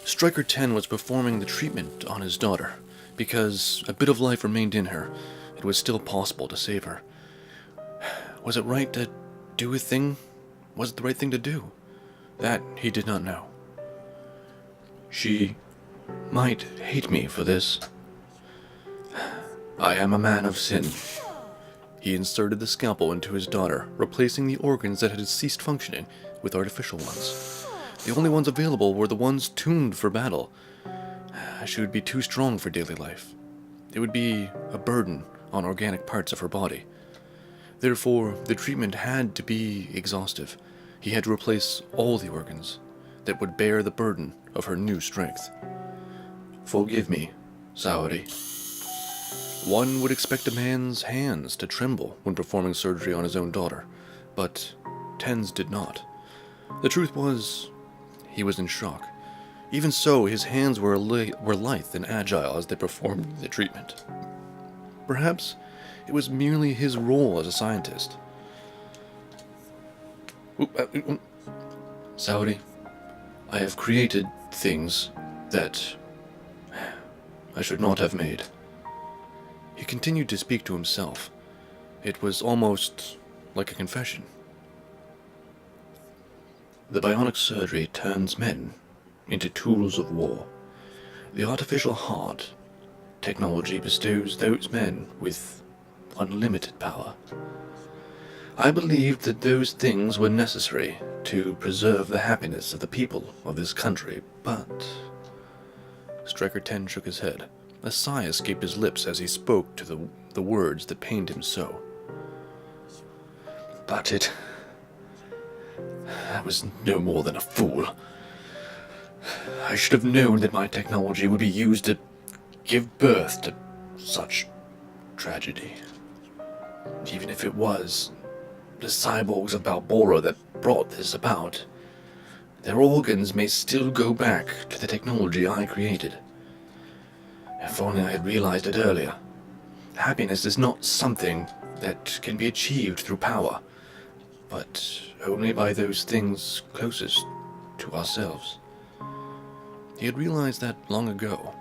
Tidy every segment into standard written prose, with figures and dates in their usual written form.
Stryker 10 was performing the treatment on his daughter. Because a bit of life remained in her, it was still possible to save her. Was it right to do a thing? Was it the right thing to do? That he did not know. She might hate me for this. I am a man of sin. He inserted the scalpel into his daughter, replacing the organs that had ceased functioning with artificial ones. The only ones available were the ones tuned for battle. She would be too strong for daily life. It would be a burden on organic parts of her body. Therefore, the treatment had to be exhaustive. He had to replace all the organs that would bear the burden of her new strength. Forgive me, Saori. One would expect a man's hands to tremble when performing surgery on his own daughter, but Ten's did not. The truth was, he was in shock. Even so, his hands were lithe and agile as they performed the treatment. Perhaps it was merely his role as a scientist. Saori, I have created things that I should not have made. He continued to speak to himself. It was almost like a confession. The bionic surgery turns men into tools of war. The artificial heart technology bestows those men with unlimited power. I believed that those things were necessary to preserve the happiness of the people of this country, but... Stryker 10 shook his head. A sigh escaped his lips as he spoke to the words that pained him so. But I was no more than a fool. I should have known that my technology would be used to give birth to such tragedy. Even if it was the cyborgs of Balbora that brought this about, their organs may still go back to the technology I created. If only I had realized it earlier. Happiness is not something that can be achieved through power, but only by those things closest to ourselves. He had realized that long ago.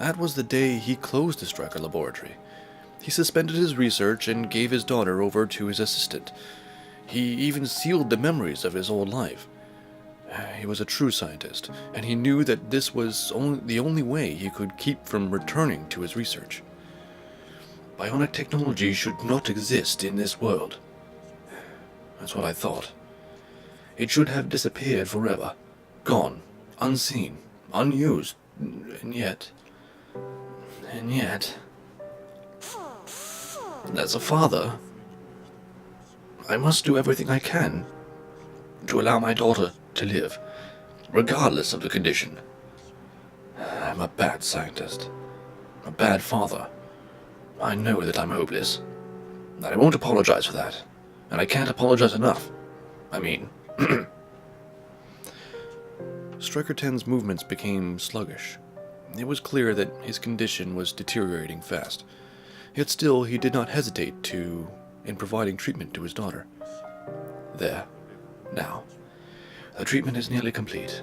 That was the day he closed the Stryker laboratory. He suspended his research and gave his daughter over to his assistant. He even sealed the memories of his old life. He was a true scientist, and he knew that this was the only way he could keep from returning to his research. Bionic technology should not exist in this world. That's what I thought. It should have disappeared forever, gone, unseen, unused, and yet, as a father, I must do everything I can to allow my daughter to live, regardless of the condition. I'm a bad scientist, a bad father. I know that I'm hopeless, and I won't apologize for that, and I can't apologize enough. I mean... Stryker 10's movements became sluggish. It was clear that his condition was deteriorating fast. Yet still, he did not hesitate in providing treatment to his daughter. There. Now. The treatment is nearly complete.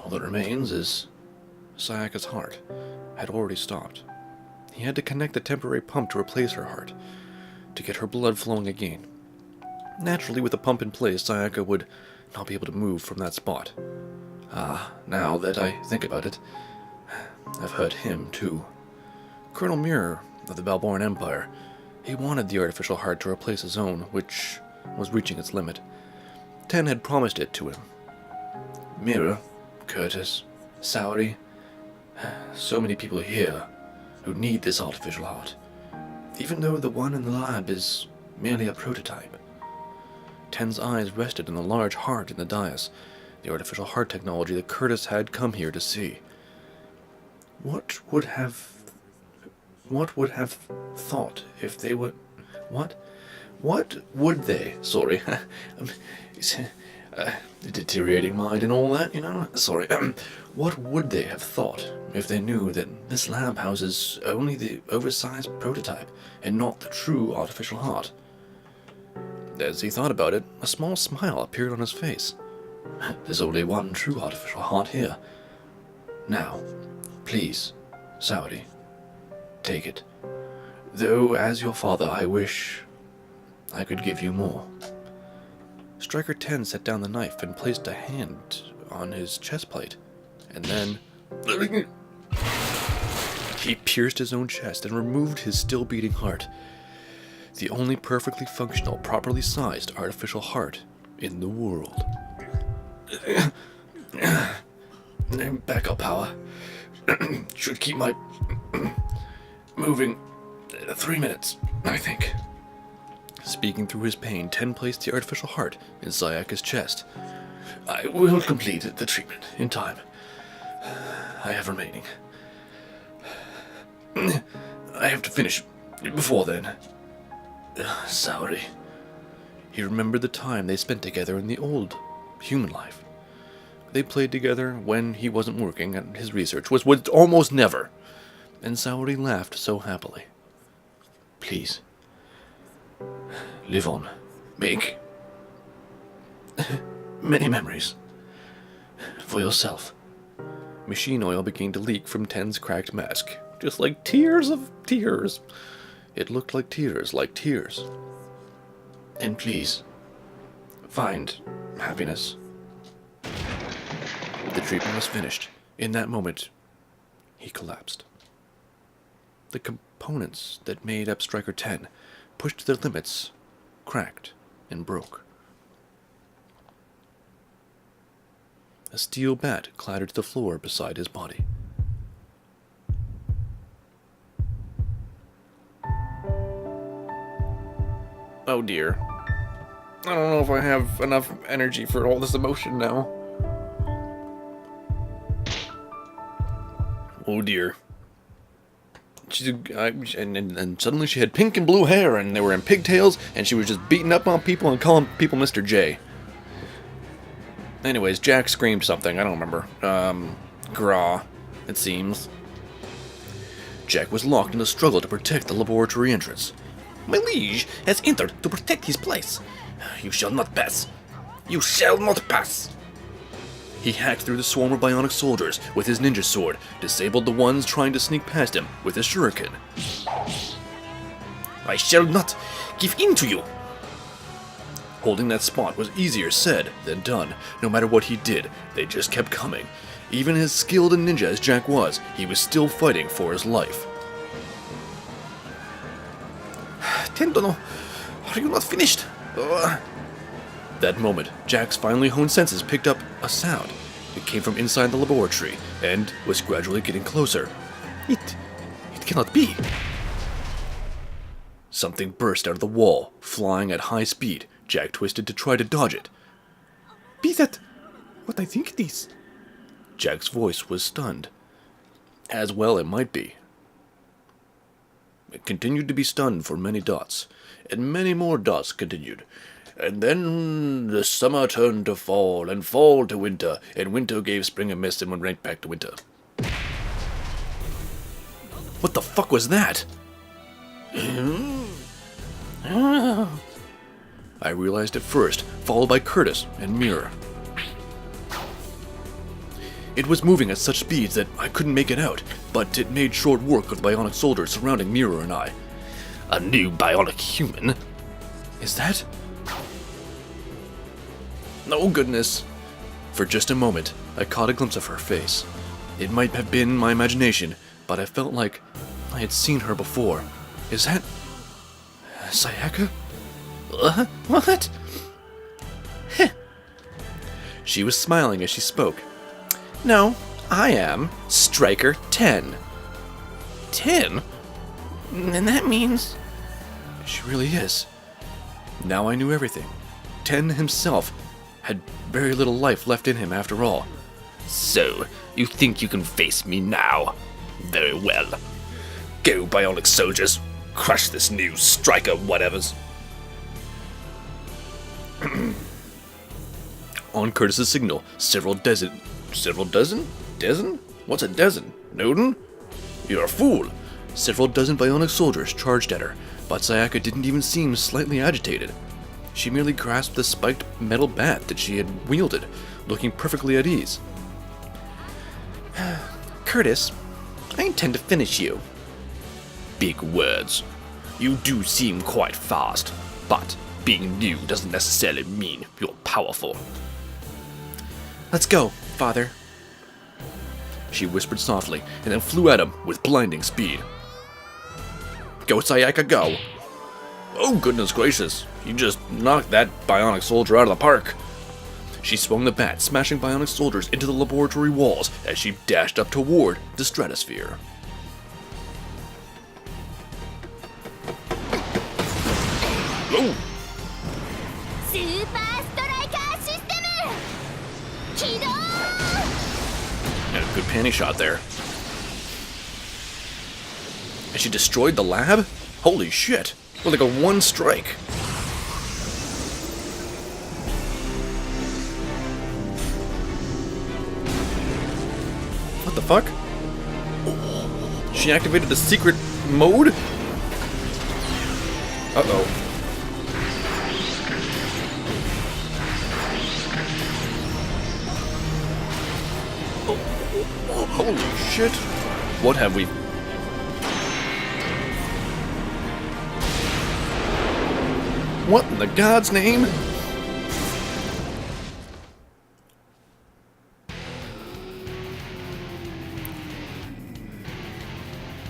All that remains is... Sayaka's heart had already stopped. He had to connect the temporary pump to replace her heart, to get her blood flowing again. Naturally, with the pump in place, Sayaka would not be able to move from that spot. Now that I think about it, I've hurt him, too. Colonel Mirror of the Balboran Empire, he wanted the artificial heart to replace his own, which was reaching its limit. Ten had promised it to him. Mirror, Curtis, Saori, so many people here who need this artificial heart, even though the one in the lab is merely a prototype. Ten's eyes rested on the large heart in the dais, the artificial heart technology that Curtis had come here to see. What would have thought if they were... What would they... Sorry. Deteriorating mind and all that, you know? Sorry. What would they have thought if they knew that this lab houses only the oversized prototype and not the true artificial heart? As he thought about it, a small smile appeared on his face. There's only one true artificial heart here. Now, please, Saudi, take it. Though, as your father, I wish I could give you more. Stryker 10 set down the knife and placed a hand on his chest plate, and then he pierced his own chest and removed his still beating heart. The only perfectly functional, properly sized artificial heart in the world. Backup power. Should keep my moving 3 minutes, I think. Speaking through his pain, 10 placed the artificial heart in Sayaka's chest. I will complete the treatment in time. I have remaining. I have to finish before then. Sorry. He remembered the time they spent together in the old human life. They played together when he wasn't working and his research was almost never. And Saori laughed so happily. Please. Live on. Make many memories. For yourself. Machine oil began to leak from Ten's cracked mask. Just like tears of tears. It looked like tears. And please, find happiness. The treatment was finished. In that moment, he collapsed. The components that made up Stryker 10 pushed to their limits, cracked, and broke. A steel bat clattered to the floor beside his body. Oh dear. I don't know if I have enough energy for all this emotion now. Oh dear. And suddenly she had pink and blue hair, and they were in pigtails, and she was just beating up on people and calling people Mr. J. Anyways, Jack screamed something, I don't remember. Gra, it seems. Jack was locked in a struggle to protect the laboratory entrance. My liege has entered to protect his place. You shall not pass. You shall not pass. He hacked through the swarm of bionic soldiers with his ninja sword, disabled the ones trying to sneak past him with his shuriken. I shall not give in to you. Holding that spot was easier said than done. No matter what he did, they just kept coming. Even as skilled a ninja as Jack was, he was still fighting for his life. Tendono, are you not finished? That moment, Jack's finely honed senses picked up a sound. It came from inside the laboratory, and was gradually getting closer. It cannot be. Something burst out of the wall, flying at high speed. Jack twisted to try to dodge it. Be that what I think it is? Jack's voice was stunned. As well it might be. It continued to be stunned for many dots, and many more dots continued. And then the summer turned to fall, and fall to winter, and winter gave spring a miss and went right back to winter. What the fuck was that? I realized at first, followed by Curtis and Mirror. It was moving at such speeds that I couldn't make it out, but it made short work of the bionic soldiers surrounding Mirror and I. A new bionic human? Is that? Oh goodness. For just a moment, I caught a glimpse of her face. It might have been my imagination, but I felt like I had seen her before. Is that... Sayaka? What? She was smiling as she spoke. No, I am Stryker 10. 10? And that means... She really is. Now I knew everything. 10 himself had very little life left in him after all. So, you think you can face me now? Very well. Go, bionic soldiers. Crush this new Stryker whatevers. On Curtis's signal, several dozen? What's a dozen? Noden? You're a fool. Several dozen bionic soldiers charged at her, but Sayaka didn't even seem slightly agitated. she merely grasped the spiked metal bat that she had wielded, looking perfectly at ease. Curtis, I intend to finish you. Big words. You do seem quite fast, but being new doesn't necessarily mean you're powerful. Let's go, Father. She whispered softly, and then flew at him with blinding speed. Go, Sayaka, go! Oh, goodness gracious. You just knocked that bionic soldier out of the park. She swung the bat, smashing bionic soldiers into the laboratory walls as she dashed up toward the stratosphere. Oh! And a good panty shot there. And she destroyed the lab? Holy shit! With like a one strike. What the fuck? She activated the secret mode? Uh-oh. Holy shit. What have we... What in the God's name?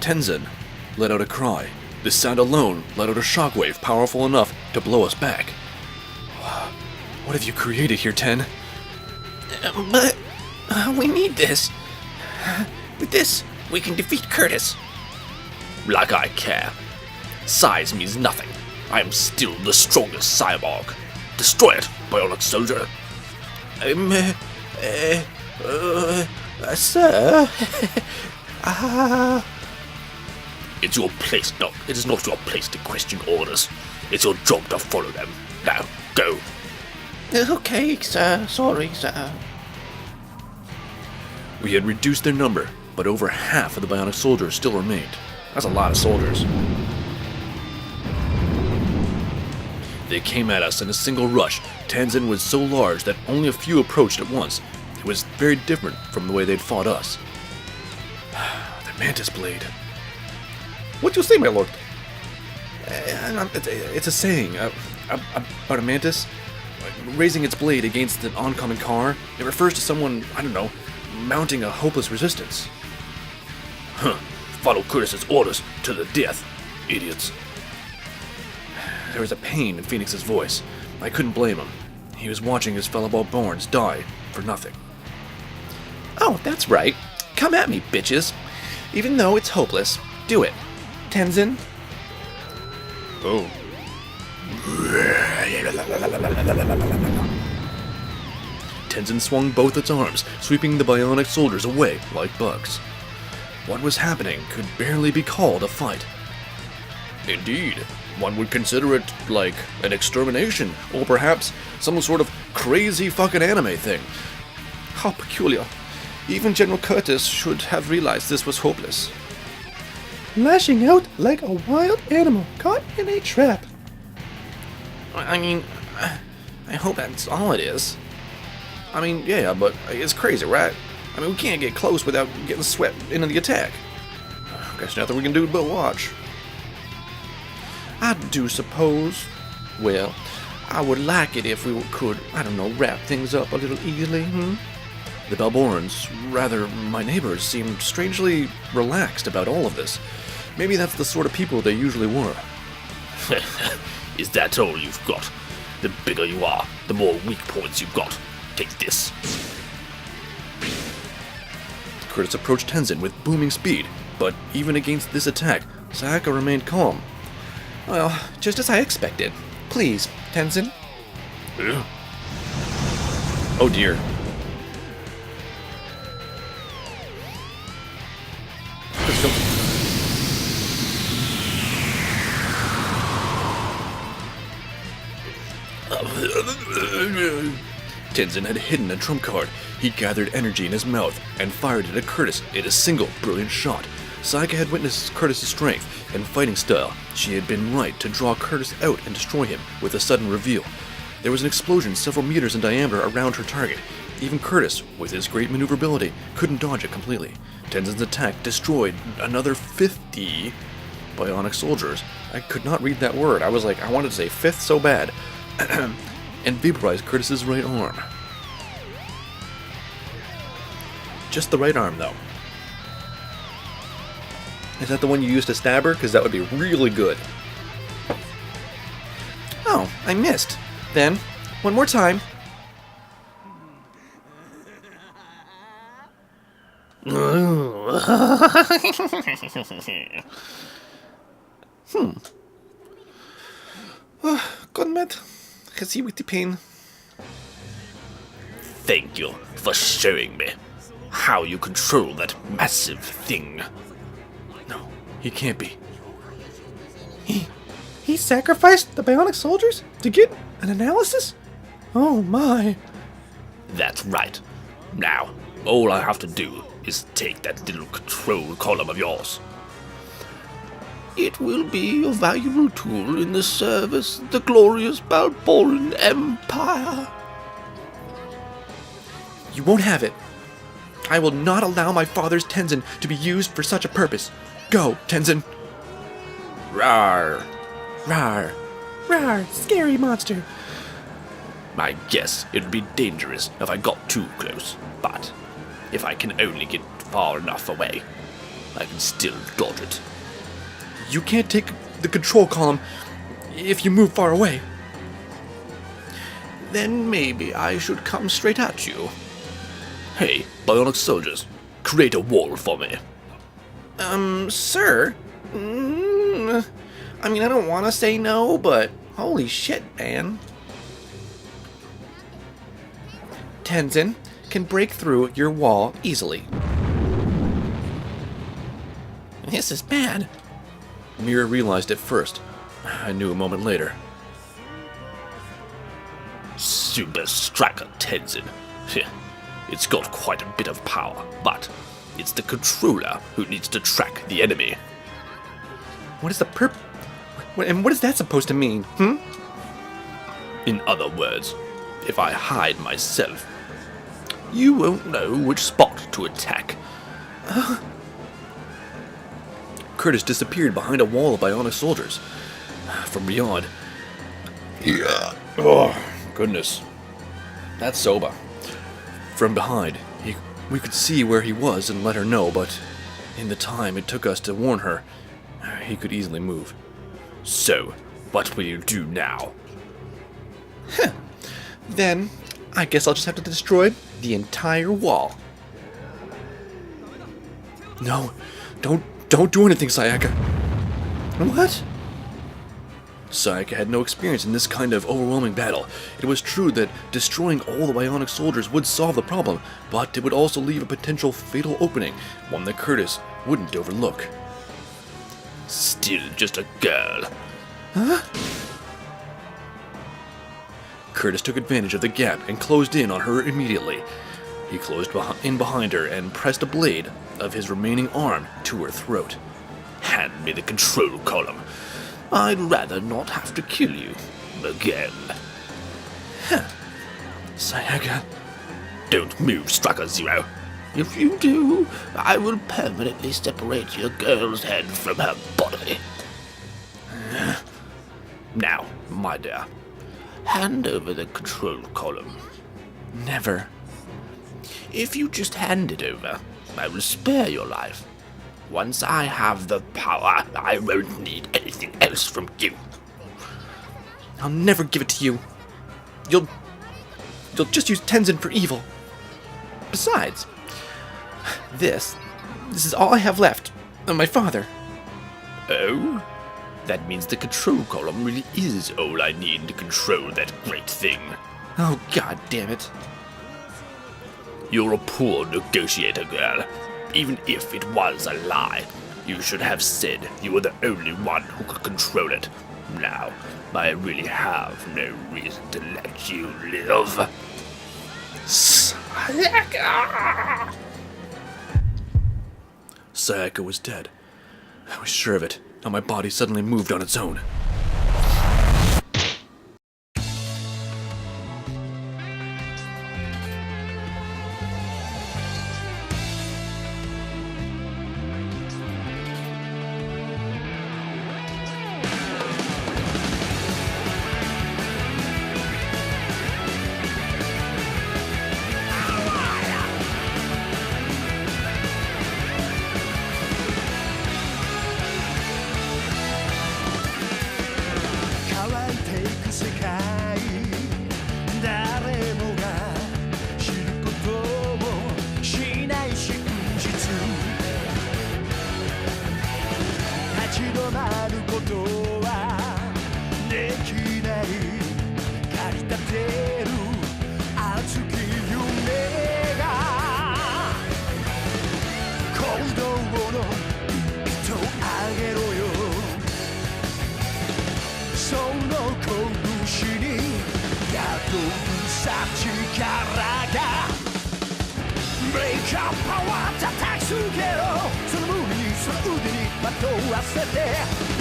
Tenzin let out a cry. This sound alone let out a shockwave powerful enough to blow us back. What have you created here, Ten? But we need this. With this, we can defeat Curtis. Like I care. Size means nothing. I am still the strongest cyborg. Destroy it, bionic soldier. Sir? It's your place, no. It is not your place to question orders. It's your job to follow them. Now, go. Okay, sir. Sorry, sir. We had reduced their number, but over half of the bionic soldiers still remained. That's a lot of soldiers. They came at us in a single rush. Tenzin was so large that only a few approached at once. It was very different from the way they'd fought us. The mantis blade. What do you say, my lord? It's a saying about a mantis raising its blade against an oncoming car. It refers to someone, I don't know, mounting a hopeless resistance. Huh. Follow Curtis's orders to the death, idiots. There was a pain in Phoenix's voice. I couldn't blame him. He was watching his fellow Balborns die for nothing. Oh, that's right. Come at me, bitches. Even though it's hopeless, do it. Tenzin? Oh. Tenzin swung both its arms, sweeping the bionic soldiers away like bugs. What was happening could barely be called a fight. Indeed, one would consider it like an extermination, or perhaps some sort of crazy fucking anime thing. How peculiar. Even General Curtis should have realized this was hopeless. Lashing out like a wild animal caught in a trap. I mean, I hope that's all it is. I mean, yeah, but it's crazy, right? I mean, we can't get close without getting swept into the attack. Guess nothing we can do but watch. I do suppose. Well, I would like it if we could, I don't know, wrap things up a little easily, The Balborns, rather my neighbors, seemed strangely relaxed about all of this. Maybe that's the sort of people they usually were. Is that all you've got? The bigger you are, the more weak points you've got. Take this. Curtis approached Tenzin with booming speed, but even against this attack, Sayaka remained calm. Well, just as I expected. Please, Tenzin. Oh dear. Let's go. Tenzin had hidden a trump card. He gathered energy in his mouth and fired it at Curtis in a single brilliant shot. Sayaka had witnessed Curtis's strength and fighting style. She had been right to draw Curtis out and destroy him with a sudden reveal. There was an explosion several meters in diameter around her target. Even Curtis, with his great maneuverability, couldn't dodge it completely. Tenzin's attack destroyed another 50 bionic soldiers. I could not read that word. I was like, I wanted to say fifth so bad. And vaporized Curtis's right arm. Just the right arm, though. Is that the one you used to stab her? Because that would be really good. Oh, I missed. Then, one more time. Good met. Can see with the pain. Thank you for showing me how you control that massive thing. No, he can't be. He sacrificed the bionic soldiers to get an analysis? Oh my. That's right. Now, all I have to do is take that little control column of yours. It will be a valuable tool in the service of the glorious Balboran Empire. You won't have it. I will not allow my father's Tenzin to be used for such a purpose. Go, Tenzin. Rawr. Rawr. Rawr, scary monster. I guess it would be dangerous if I got too close, but if I can only get far enough away, I can still dodge it. You can't take the control column if you move far away. Then maybe I should come straight at you. Hey, bionic soldiers, create a wall for me. Sir? I mean, I don't want to say no, but holy shit, man. Tenzin can break through your wall easily. This is bad. Mira realized it first. I knew a moment later. Super Striker Tenzin. It's got quite a bit of power, but it's the controller who needs to track the enemy. What is the and what is that supposed to mean, In other words, if I hide myself, you won't know which spot to attack. Curtis disappeared behind a wall of bionic soldiers. From beyond. Yeah. Oh, goodness. That's soba. From behind, we could see where he was and let her know, but in the time it took us to warn her, he could easily move. So, what will you do now? Then, I guess I'll just have to destroy the entire wall. No, don't do anything, Sayaka. What? Sayaka had no experience in this kind of overwhelming battle. It was true that destroying all the bionic soldiers would solve the problem, but it would also leave a potential fatal opening, one that Curtis wouldn't overlook. Still just a girl. Huh? Curtis took advantage of the gap and closed in on her immediately. He closed in behind her and pressed a blade of his remaining arm to her throat. Hand me the control column. I'd rather not have to kill you again. Sayaka. Don't move, Striker Zero. If you do, I will permanently separate your girl's head from her body. Now, my dear, hand over the control column. Never. If you just hand it over, I will spare your life. Once I have the power, I won't need anything else from you. I'll never give it to you. You'll just use Tenzin for evil. Besides, this is all I have left of my father. Oh? That means the control column really is all I need to control that great thing. Oh, god damn it. You're a poor negotiator, girl. Even if it was a lie, you should have said you were the only one who could control it. Now, I really have no reason to let you live. Sayaka was dead. I was sure of it. Now my body suddenly moved on its own.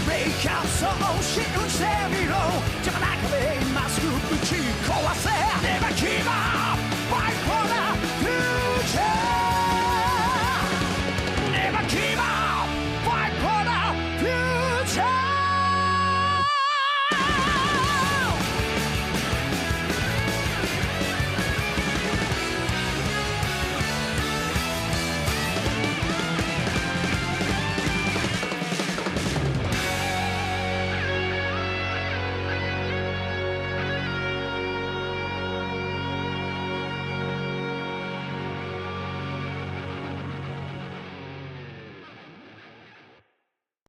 Break out そう信じてみろ